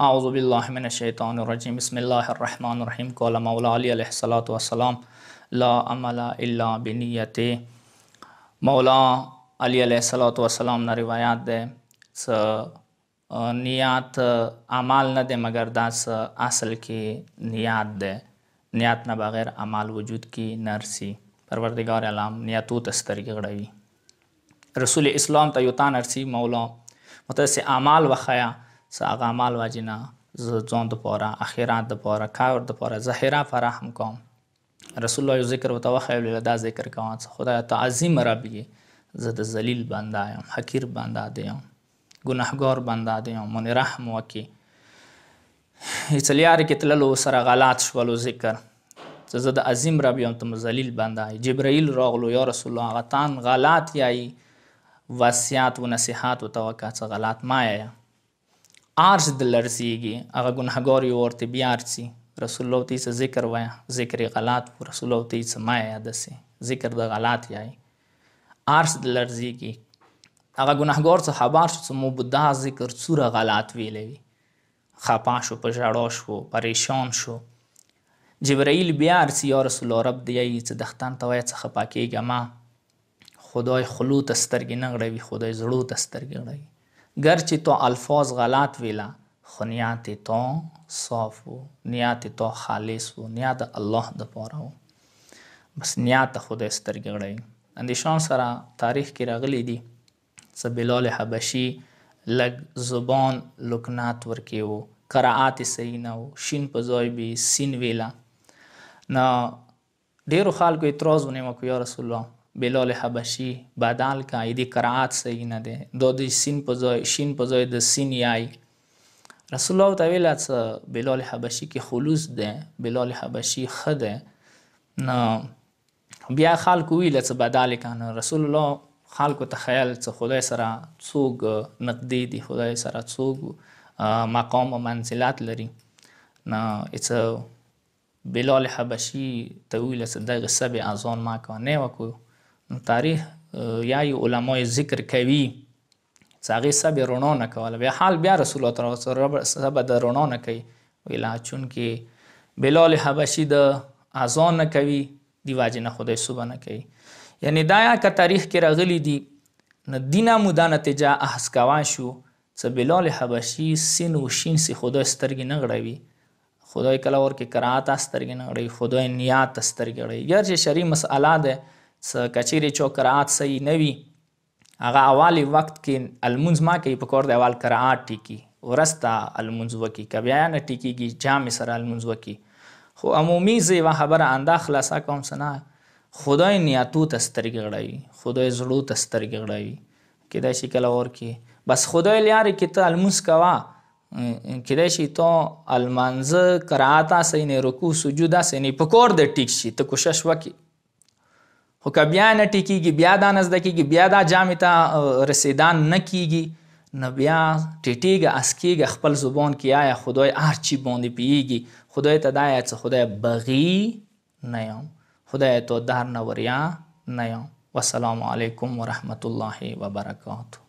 اعوذ بالله من الشیطان الرجیم. بسم الله الرحمن الرحیم. قال مولا علی علیه الصلاة والسلام: لا عمل الا بنیته. مولا علی علیه الصلاة والسلام نه روایت ده نیات اعمال نه ده مگر دا اصل کې نیات ده. نیات نه بغیر اعمال وجود کې نرسی. پروردگار عالم نیتو تسترګ غړوي. رسول اسلام ته یو تا نرسی مولا متس اعمال وخیا هغه اعمال واجینا ځان دپاره اخرت دپاره کار دپاره ظاهره فراهم کوم. رسول الله یو ذکر ورته وښیو دا ذکر کوم خدای ته عظیم رب یې زه د ذلیل بنده یم، حقیر بنده دی یم، ګناهګار بنده دی یم، من رحم وکړي. هیڅ کې تللو سره غلط شولو ذکر زه د عظیم رب یم ته ذلیل بنده یې. جبرائیل راغلو یا رسول الله هغه تان غلط یایي وصیت و نصیحت ورته وکړه څه غلط مه یایه. عرش د لرزیږي هغه ګناهګار یې ورته بیا ارڅي. رسول الله ته یې ذکر وایه ذکر یې غلط و. رسول الله ته یې مه یایه داسې ذکر د غلط یایي. عرش د لرزیږي هغه ګناهګار څه خبر شو څه مو به دا ذکر څوره غلط ویلی وي. خپه شو، په ژړا شو، پریشان شو. جبرائیل بیا ارڅي یا رسول الله رب دی یایي څه دختن ته وایه څه خپه کیږه مه. خدای خلو ته سترګې نه غړوي، خدای زړو ته سترګې غړوي. گرچه تو الفاظ غلط ویلا خو نیت تو صاف و، نیت تو خالص و، نیت الله دپاره و. بس نیت خدای سترګې غړوي. اندیشان سره تاریخ کې راغلی دي څه بلال حبشي لږ زبان لکنات ورکې و، قرائت صحیح نه و، شین په ځای به سین ویلا. نو ډیرو خلکو اعتراض ونیو کو یا رسول الله بلال حبشي بدل کا ایدی قرائت صحیح نه ده دو د سین په ځای شین په ځای د سین یای. رسول الله ته ویل څه بلال حبشي کې خلوص ده، بلال حبشي ښه ده. نو بیا خلکو ویل څه بدل کنه. رسول الله خلکو ته خیال څه خدای سره څوک نقدي دي، خدای سره څوک مقام و منزلت لري. نو څه بلال حبشي ته ویل څه دغه قصه به اذان ما که نه وکړو. تاریخ یا علمای ذکر کوي چې هغې سبې رڼا نه کوله. بیا حال بیا رسول الله سبه د رڼا نه کوي ویله چونکې بلال حبشي د اذان نه کوي دی وجې نه خدای صبح نه کوي. یعنی دا که تاریخ کې راغلی دي نه دینه مو دا نتیجه اخذ کوای شو چې بلال حبشي سین و شین سي خدای سترګې نه غړوي. خدای کله ورکې قرائت سترګې نه غړوي، خدای نیت سترګې غړوي. گرچې شرعي مسئله ده څه کچیرې چا قرائت صحیح نه وي هغه اول وخت کې المونځ ما کوي پکار دی اول قرائت ټیکي ورسته المونځ وکړي. که بیا نه ټیکېږي جامع سره المونځ وکړي. خو عمومي زه یوه خبره انده خلاصه کوم څه نه خدای نیتو ته سترګې غړوي، خدای زړو ته سترګې غړوي. کیدای شي کله ورکې بس خدای لارې کې ته المونځ کوه، کیدای شي تو المنځه قرائت صحیح نه رکوع سجود صحیح نه پکار دی ټیک شي ته کوشش وکړي. خو که بیا نه ټیکېږي بیا دا نه زده کېږي بیا دا جامع ته رسیدن نه کېږي نو بیا ټیټېږه اسکېږه خپل زبان کې آیا خدای هر چی باندې پوهېږي. خدای ته دا آیا څه خدای بغي نه یم، خدای تو در نوریا نه یم. والسلام علیکم ورحمة الله وبرکاته.